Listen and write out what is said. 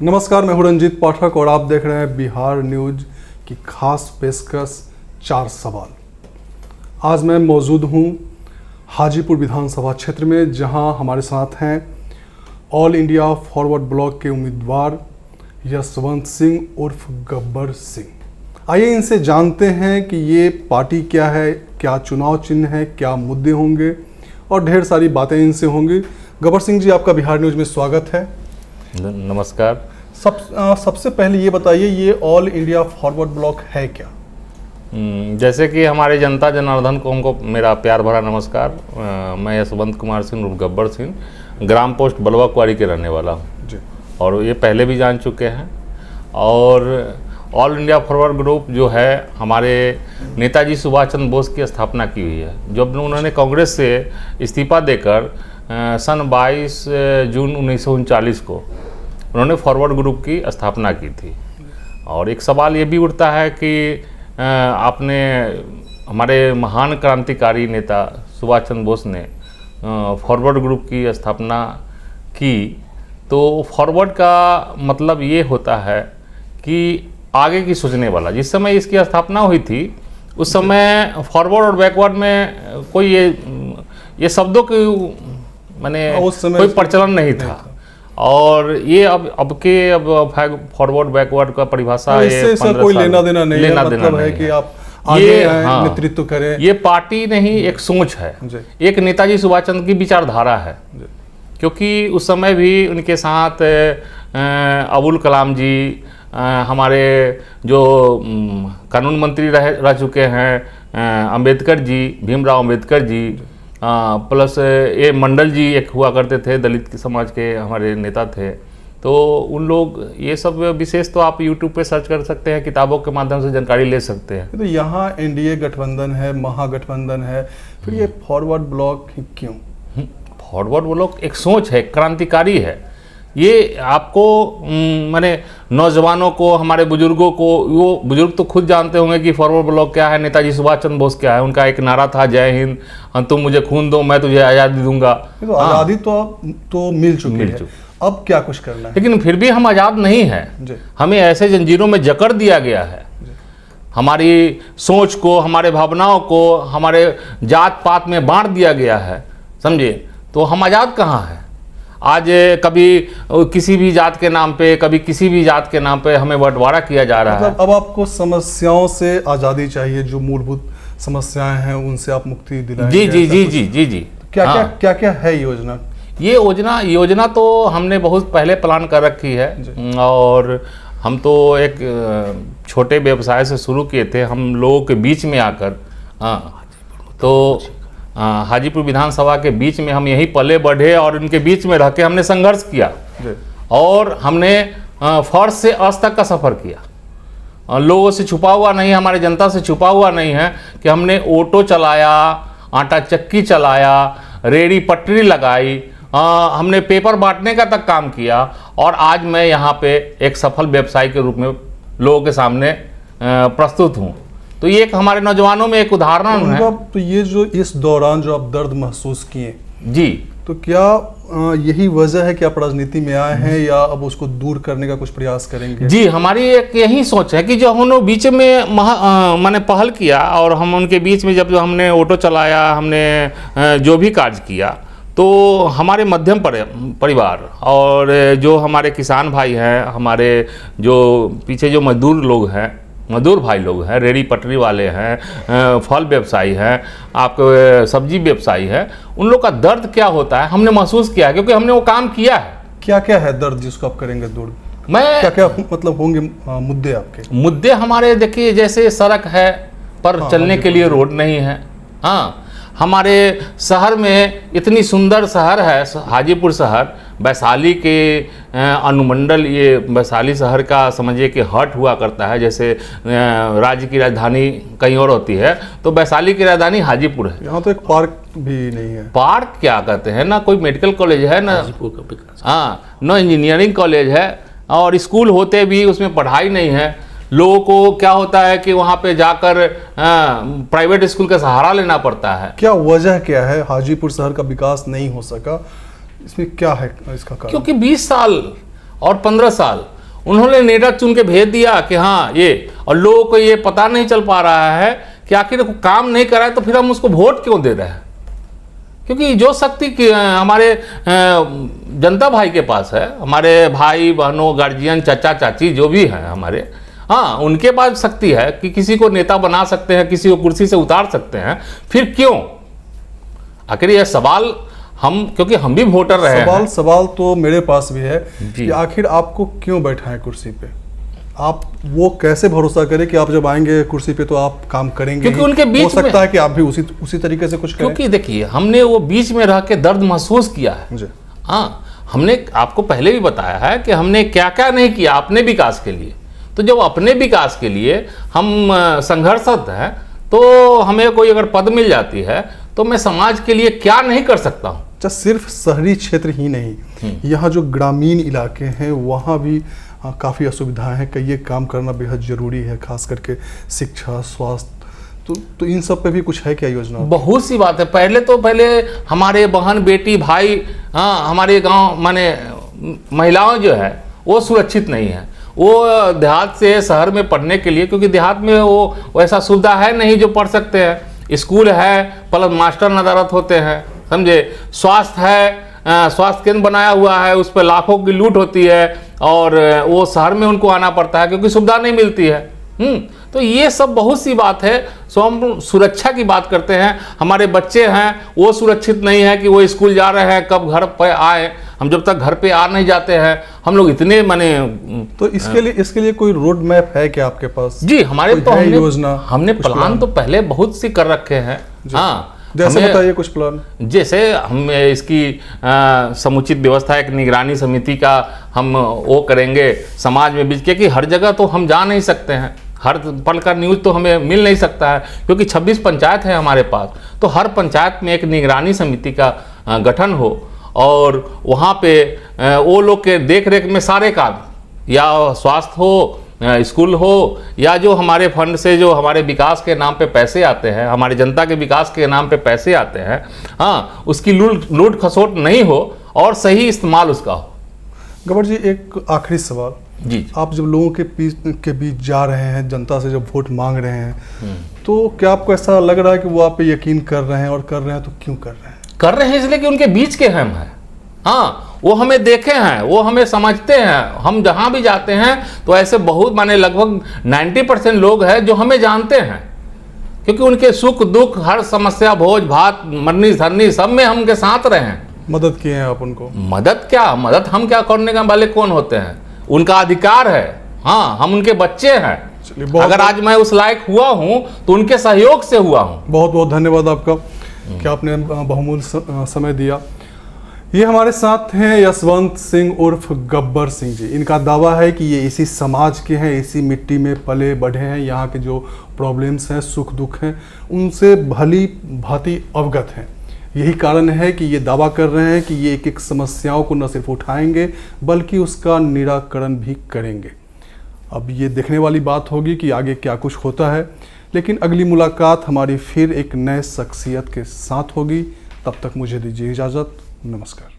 नमस्कार, मैं हूं रंजीत पाठक और आप देख रहे हैं बिहार न्यूज की खास पेशकश 4 सवाल। आज मैं मौजूद हूं हाजीपुर विधानसभा क्षेत्र में, जहां हमारे साथ हैं ऑल इंडिया फॉरवर्ड ब्लॉक के उम्मीदवार यशवंत सिंह उर्फ गब्बर सिंह। आइए इनसे जानते हैं कि ये पार्टी क्या है, क्या चुनाव चिन्ह है, क्या मुद्दे होंगे और ढेर सारी बातें इनसे होंगी। गब्बर सिंह जी, आपका बिहार न्यूज में स्वागत है। नमस्कार। सबसे पहले ये बताइए, ये ऑल इंडिया फॉरवर्ड ब्लॉक है क्या? जैसे कि हमारे जनता जनार्दन को हमको मेरा प्यार भरा नमस्कार। मैं यशवंत कुमार सिंह उर्फ गब्बर सिंह ग्राम पोस्ट बलवा कुआरी के रहने वाला हूँ जी। और ये पहले भी जान चुके हैं। और ऑल इंडिया फॉरवर्ड ग्रुप जो है, हमारे नेताजी सुभाष चंद्र बोस की स्थापना की हुई है। जब उन्होंने कांग्रेस से इस्तीफा देकर सन 22 जून 1939 को उन्होंने फॉरवर्ड ग्रुप की स्थापना की थी। और एक सवाल ये भी उठता है कि आपने हमारे महान क्रांतिकारी नेता सुभाष चंद्र बोस ने फॉरवर्ड ग्रुप की स्थापना की, तो फॉरवर्ड का मतलब ये होता है कि आगे की सोचने वाला। जिस समय इसकी स्थापना हुई थी उस समय फॉरवर्ड और बैकवर्ड में कोई ये शब्दों की माने कोई प्रचलन नहीं था। और ये अब फॉरवर्ड बैकवर्ड का परिभाषा इससे कोई लेना देना नहीं है, मतलब है कि आप आगे नेतृत्व करें। ये पार्टी नहीं, एक सोच है, एक नेताजी सुभाष चंद्र की विचारधारा है। क्योंकि उस समय भी उनके साथ अबुल कलाम जी, हमारे जो कानून मंत्री रह चुके हैं अंबेडकर जी, भीमराव अंबेडकर जी, प्लस ये मंडल जी एक हुआ करते थे, दलित समाज के हमारे नेता थे। तो उन लोग, ये सब विशेष तो आप यूट्यूब पे सर्च कर सकते हैं, किताबों के माध्यम से जानकारी ले सकते हैं। तो यहाँ एनडीए गठबंधन है, महागठबंधन है, फिर ये फॉरवर्ड ब्लॉक क्यों? फॉरवर्ड ब्लॉक एक सोच है, क्रांतिकारी है। ये आपको माने नौजवानों को, हमारे बुजुर्गों को, वो बुजुर्ग तो खुद जानते होंगे कि फॉरवर्ड ब्लॉक क्या है, नेताजी सुभाष चंद्र बोस क्या है। उनका एक नारा था, जय हिंद, तुम मुझे खून दो मैं तुझे आज़ादी दूंगा। तो आज़ादी तो मिल चुकी है, अब क्या कुछ करना है? लेकिन फिर भी हम आज़ाद नहीं हैं। हमें ऐसे जंजीरों में जकड़ दिया गया है। हमारी सोच को, हमारे भावनाओं को, हमारे जात पात में बांट दिया गया है, समझे। तो हम आज़ाद कहाँ हैं? आज कभी किसी भी जात के नाम पे, कभी किसी भी जात के नाम पे हमें बंटवारा किया जा रहा है। अब आपको समस्याओं से आज़ादी चाहिए, जो मूलभूत समस्याएं हैं उनसे आप मुक्ति दिलाएंगे? जी जी जी जी जी जी। क्या क्या है योजना? ये योजना तो हमने बहुत पहले प्लान कर रखी है। और हम तो एक छोटे व्यवसाय से शुरू किए थे, हम लोगों के बीच में आकर। तो हाजीपुर विधानसभा के बीच में हम यहीं पले बढ़े और उनके बीच में रह के हमने संघर्ष किया और हमने फर्श से अस्त तक का सफ़र किया। लोगों से छुपा हुआ नहीं, हमारे जनता से छुपा हुआ नहीं है कि हमने ऑटो चलाया, आटा चक्की चलाया, रेड़ी पटरी लगाई, हमने पेपर बांटने का तक काम किया। और आज मैं यहाँ पे एक सफल व्यवसायी के रूप में लोगों के सामने प्रस्तुत हूँ। तो ये एक हमारे नौजवानों में एक उदाहरण है। तो ये जो इस दौरान जो आप दर्द महसूस किए जी, तो क्या यही वजह है कि आप राजनीति में आए हैं, या अब उसको दूर करने का कुछ प्रयास करेंगे? जी, हमारी एक यही सोच है कि जो हम लोग बीच में मैंने पहल किया और हम उनके बीच में जब हमने ऑटो चलाया, हमने जो भी कार्य किया, तो हमारे मध्यम परिवार और जो हमारे किसान भाई हैं, हमारे जो पीछे जो मजदूर भाई लोग हैं, रेड़ी पटरी वाले हैं, फल व्यवसायी हैं, आपके सब्जी व्यवसायी हैं, उन लोग का दर्द क्या होता है हमने महसूस किया है, क्योंकि हमने वो काम किया है। क्या क्या है दर्द जिसको आप करेंगे दूर? क्या क्या मतलब होंगे मुद्दे आपके? मुद्दे हमारे, देखिए, जैसे सड़क है पर चलने के लिए रोड नहीं है। हाँ, हमारे शहर में इतनी सुंदर शहर है हाजीपुर शहर, वैशाली के अनुमंडल, ये वैशाली शहर का समझिए कि हट हुआ करता है। जैसे राज्य की राजधानी कहीं और होती है, तो वैशाली की राजधानी हाजीपुर है। यहाँ तो एक पार्क भी नहीं है। पार्क क्या कहते हैं, ना कोई मेडिकल कॉलेज है, ना ना इंजीनियरिंग कॉलेज है, और स्कूल होते भी उसमें पढ़ाई नहीं है। लोगों को क्या होता है कि वहाँ पे जाकर प्राइवेट स्कूल का सहारा लेना पड़ता है। क्या वजह क्या है हाजीपुर शहर का विकास नहीं हो सका? इसमें क्या है इसका कारण? क्योंकि 20 साल और 15 साल उन्होंने नेता चुन के भेज दिया कि हाँ ये, और लोगों को ये पता नहीं चल पा रहा है कि आखिर वो काम नहीं कर रहा है तो फिर हम उसको वोट क्यों दे रहे हैं। क्योंकि जो शक्ति हमारे जनता भाई के पास है, हमारे भाई बहनों, गार्जियन, चाचा चाची जो भी हैं हमारे, हाँ उनके पास शक्ति है कि किसी को नेता बना सकते हैं, किसी को कुर्सी से उतार सकते हैं, फिर क्यों। आखिर यह सवाल हम, क्योंकि हम भी वोटर रहे हैं। सवाल तो मेरे पास भी है जी। कि आखिर आपको क्यों बैठाएं कुर्सी पे। आप वो कैसे भरोसा करें कि आप जब आएंगे कुर्सी पे तो आप काम करेंगे। क्योंकि उनके बीच हो सकता है कि आप भी उसी तरीके से कुछ करें। क्योंकि देखिए हमने वो बीच में रह के दर्द महसूस किया है। जी। हाँ, हमने आपको पहले भी बताया है कि हमने क्या क्या नहीं किया अपने विकास के लिए। तो जब अपने विकास के लिए हम संघर्षरत हैं तो हमें कोई अगर पद मिल जाती है तो मैं समाज के लिए क्या नहीं कर सकता हूँ। सिर्फ शहरी क्षेत्र ही नहीं, यहाँ जो ग्रामीण इलाके हैं वहाँ भी काफ़ी असुविधाएं हैं। कई ये काम करना बेहद ज़रूरी है, खास करके शिक्षा, स्वास्थ्य। तो इन सब पे भी कुछ है क्या योजना? बहुत सी बात है। पहले हमारे बहन, बेटी, भाई, हाँ हमारे गांव माने महिलाओं जो है वो सुरक्षित नहीं है। वो देहात से शहर में पढ़ने के लिए, क्योंकि देहात में वो वैसा सुविधा है नहीं जो पढ़ सकते हैं। स्कूल है प्लस मास्टर नदारत होते हैं, समझे। स्वास्थ्य है, स्वास्थ्य केंद्र बनाया हुआ है, उस पर लाखों की लूट होती है और वो शहर में उनको आना पड़ता है क्योंकि सुविधा नहीं मिलती है। तो ये सब बहुत सी बात है। सो हम सुरक्षा की बात करते हैं। हमारे बच्चे हैं वो सुरक्षित नहीं है कि वो स्कूल जा रहे हैं, कब घर पे आए। हम जब तक घर पे आ नहीं जाते हैं हम लोग इतने माने। तो इसके लिए कोई रोड मैप है क्या आपके पास? जी, हमारे तो योजना, हमने प्लान तो पहले बहुत सी कर रखे हैं। हाँ, जैसे बताइए कुछ प्लान। जैसे हम इसकी समुचित व्यवस्था, एक निगरानी समिति का हम वो करेंगे समाज में बीच के, कि हर जगह तो हम जा नहीं सकते हैं, हर पल का न्यूज़ तो हमें मिल नहीं सकता है, क्योंकि 26 पंचायत है हमारे पास। तो हर पंचायत में एक निगरानी समिति का गठन हो और वहाँ पे वो लोग के देख रेख में सारे काम, या स्वास्थ्य हो, स्कूल हो, या जो हमारे फंड से जो हमारे विकास के नाम पे पैसे आते हैं, हमारे जनता के विकास के नाम पे पैसे आते हैं, हाँ उसकी लूट खसोट नहीं हो और सही इस्तेमाल उसका हो। गबर जी, एक आखिरी सवाल जी। आप जब लोगों के बीच जा रहे हैं, जनता से जब वोट मांग रहे हैं, तो क्या आपको ऐसा लग रहा है कि वो आप पे यकीन कर रहे हैं, और कर रहे हैं तो क्यों कर रहे हैं? कर रहे हैं इसलिए कि उनके बीच के हम हैं। हाँ, वो हमें देखे हैं, वो हमें समझते हैं। हम जहाँ भी जाते हैं तो ऐसे बहुत माने लगभग 90% लोग हैं जो हमें जानते हैं, क्योंकि उनके सुख दुख, हर समस्या, भोज भात, मरनी धरनी, सब में हम उनके साथ रहे हैं। मदद किए हैं आप उनको? मदद हम क्या करने का वाले कौन होते हैं? उनका अधिकार है। हाँ, हम उनके बच्चे हैं। अगर आज मैं उस लायक हुआ हूँ तो उनके सहयोग से हुआ हूँ। बहुत बहुत धन्यवाद आपका कि आपने बहुमूल्य समय दिया। ये हमारे साथ हैं यशवंत सिंह उर्फ गब्बर सिंह जी। इनका दावा है कि ये इसी समाज के हैं, इसी मिट्टी में पले बढ़े हैं, यहाँ के जो प्रॉब्लम्स हैं, सुख दुख हैं, उनसे भली भांति अवगत हैं। यही कारण है कि ये दावा कर रहे हैं कि ये एक एक समस्याओं को न सिर्फ उठाएंगे बल्कि उसका निराकरण भी करेंगे। अब ये देखने वाली बात होगी कि आगे क्या कुछ होता है, लेकिन अगली मुलाकात हमारी फिर एक नए शख्सियत के साथ होगी। तब तक मुझे दीजिए इजाज़त। नमस्कार।